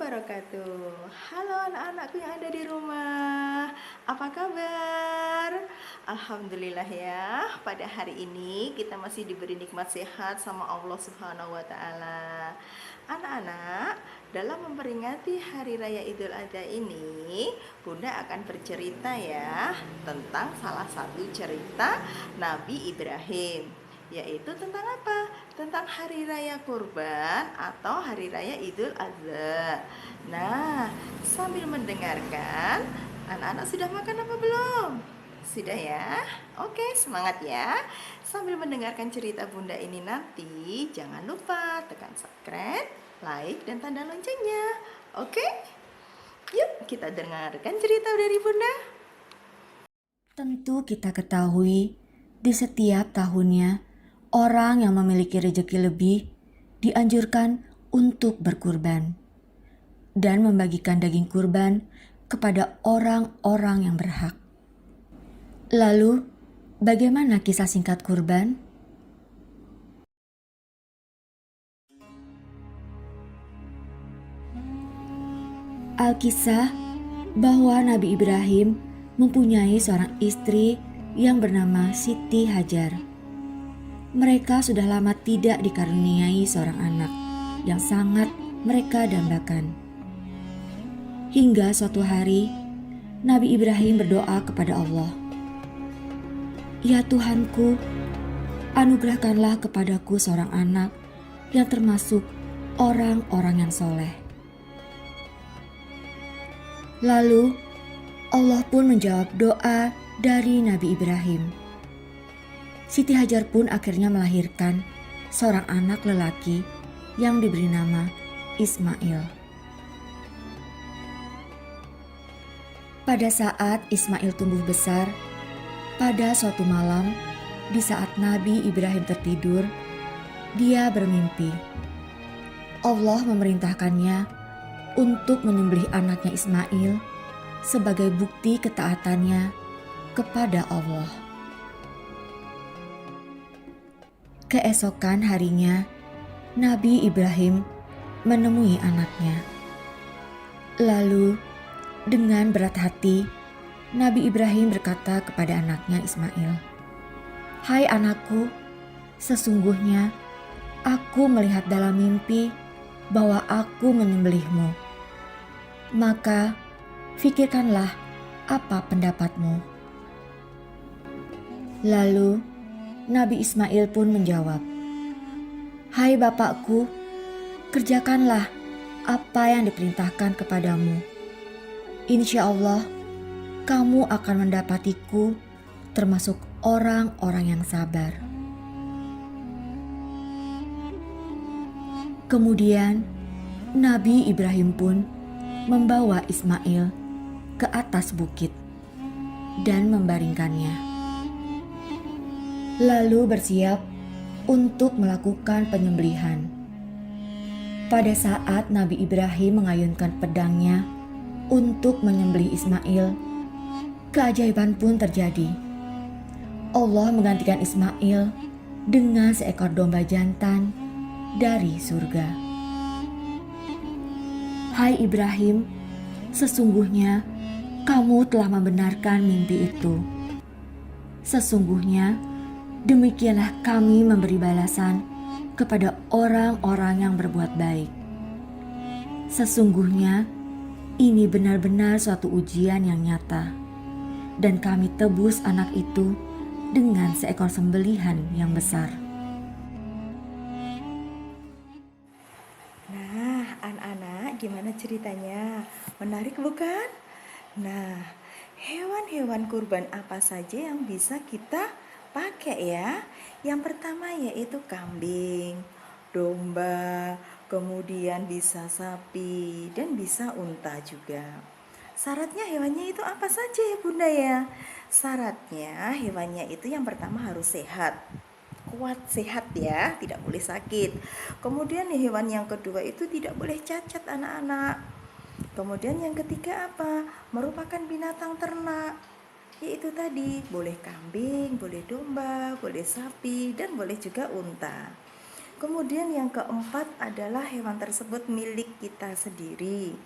wabarakatuh. Halo anak-anakku yang ada di rumah. Apa kabar? Alhamdulillah ya. Pada hari ini kita masih diberi nikmat sehat sama Allah Subhanahu wa taala. Anak-anak, dalam memperingati Hari Raya Idul Adha ini, Bunda akan bercerita ya tentang salah satu cerita Nabi Ibrahim, yaitu tentang apa? Tentang Hari Raya Kurban atau Hari Raya Idul Adha. Nah, sambil mendengarkan, anak-anak sudah makan apa belum? Sudah ya? Oke, semangat ya. Sambil mendengarkan cerita Bunda ini nanti, jangan lupa tekan subscribe, like, dan tanda loncengnya. Oke? Yuk, kita dengarkan cerita dari Bunda. Tentu kita ketahui, di setiap tahunnya, orang yang memiliki rezeki lebih dianjurkan untuk berkurban dan membagikan daging kurban kepada orang-orang yang berhak. Lalu, bagaimana kisah singkat kurban? Alkisah bahwa Nabi Ibrahim mempunyai seorang istri yang bernama Siti Hajar. Mereka sudah lama tidak dikaruniai seorang anak yang sangat mereka dambakan. Hingga suatu hari, Nabi Ibrahim berdoa kepada Allah, "Ya Tuhanku, anugerahkanlah kepadaku seorang anak yang termasuk orang-orang yang soleh." Lalu, Allah pun menjawab doa dari Nabi Ibrahim. Siti Hajar pun akhirnya melahirkan seorang anak lelaki yang diberi nama Ismail. Pada saat Ismail tumbuh besar, pada suatu malam, di saat Nabi Ibrahim tertidur, dia bermimpi. Allah memerintahkannya untuk menyembelih anaknya Ismail sebagai bukti ketaatannya kepada Allah. Keesokan harinya, Nabi Ibrahim menemui anaknya. Lalu, dengan berat hati, Nabi Ibrahim berkata kepada anaknya Ismail, "Hai anakku, sesungguhnya aku melihat dalam mimpi bahwa aku menyembelihmu. Maka, fikirkanlah apa pendapatmu." Lalu, Nabi Ismail pun menjawab, "Hai bapakku, kerjakanlah apa yang diperintahkan kepadamu. Insya Allah, kamu akan mendapatiku termasuk orang-orang yang sabar." Kemudian, Nabi Ibrahim pun membawa Ismail ke atas bukit dan membaringkannya. Lalu bersiap untuk melakukan penyembelihan. Pada saat Nabi Ibrahim mengayunkan pedangnya untuk menyembelih Ismail, keajaiban pun terjadi. Allah menggantikan Ismail dengan seekor domba jantan dari surga. Hai Ibrahim, sesungguhnya kamu telah membenarkan mimpi itu. Sesungguhnya demikianlah kami memberi balasan kepada orang-orang yang berbuat baik. Sesungguhnya ini benar-benar suatu ujian yang nyata, dan kami tebus anak itu dengan seekor sembelihan yang besar. Nah, anak-anak, gimana ceritanya? Menarik bukan? Nah, hewan-hewan kurban apa saja yang bisa kita pakai ya? Yang pertama yaitu kambing, domba, kemudian bisa sapi, dan bisa unta juga. Syaratnya hewannya itu apa saja ya Bunda ya? Syaratnya hewannya itu yang pertama harus sehat, kuat, sehat ya, tidak boleh sakit. Kemudian hewan yang kedua itu tidak boleh cacat anak-anak. Kemudian yang ketiga apa? Merupakan binatang ternak, yaitu tadi boleh kambing, boleh domba, boleh sapi, dan boleh juga unta. Kemudian yang keempat adalah hewan tersebut milik kita sendiri.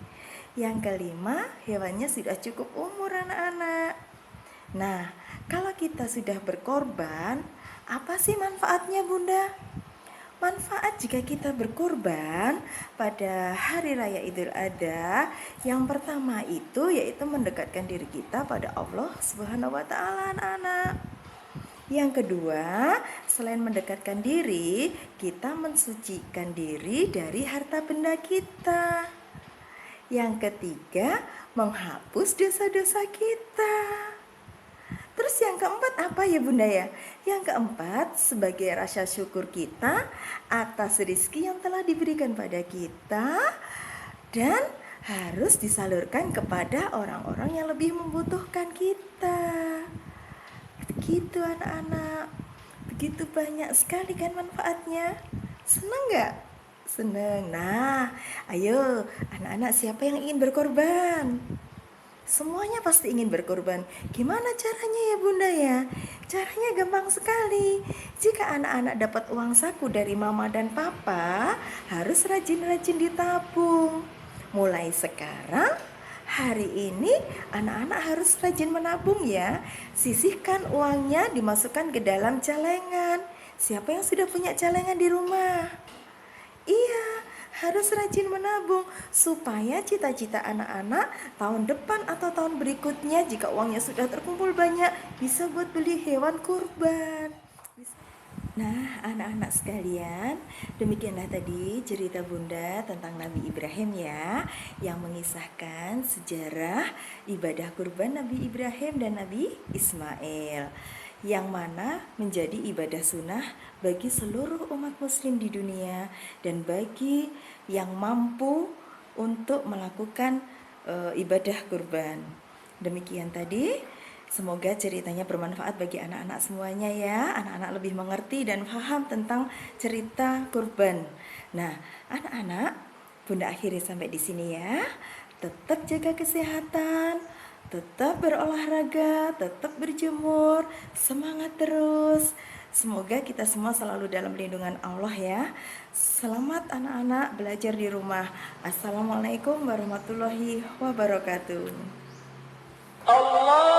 Yang kelima, hewannya sudah cukup umur anak-anak. Nah, kalau kita sudah berkorban, apa sih manfaatnya Bunda? Manfaat jika kita berkurban pada hari raya Idul Adha, yang pertama itu yaitu mendekatkan diri kita pada Allah Subhanahu wa taala, anak-anak. Yang kedua, selain mendekatkan diri, kita mensucikan diri dari harta benda kita. Yang ketiga, menghapus dosa-dosa kita. Terus yang keempat apa ya Bunda ya? Yang keempat, sebagai rasa syukur kita atas rezeki yang telah diberikan pada kita dan harus disalurkan kepada orang-orang yang lebih membutuhkan kita. Begitu anak-anak. Begitu banyak sekali kan manfaatnya. Senang gak? Senang. Nah, ayo anak-anak, siapa yang ingin berkorban? Semuanya pasti ingin berkorban. Gimana caranya ya Bunda ya? Caranya gampang sekali. Jika anak-anak dapat uang saku dari mama dan papa, harus rajin-rajin ditabung. Mulai sekarang, hari ini anak-anak harus rajin menabung ya. Sisihkan uangnya, dimasukkan ke dalam celengan. Siapa yang sudah punya celengan di rumah? Iya, harus rajin menabung supaya cita-cita anak-anak tahun depan atau tahun berikutnya jika uangnya sudah terkumpul banyak bisa buat beli hewan kurban. Nah, anak-anak sekalian, demikianlah tadi cerita Bunda tentang Nabi Ibrahim ya, yang mengisahkan sejarah ibadah kurban Nabi Ibrahim dan Nabi Ismail, yang mana menjadi ibadah sunnah bagi seluruh umat muslim di dunia dan bagi yang mampu untuk melakukan ibadah kurban. Demikian tadi, semoga ceritanya bermanfaat bagi anak-anak semuanya ya. Anak-anak lebih mengerti dan paham tentang cerita kurban. Nah, anak-anak, Bunda akhiri sampai di sini ya. Tetap jaga kesehatan, tetap berolahraga, tetap berjemur, semangat terus. Semoga kita semua selalu dalam lindungan Allah ya. Selamat anak-anak belajar di rumah. Assalamualaikum warahmatullahi wabarakatuh. Allah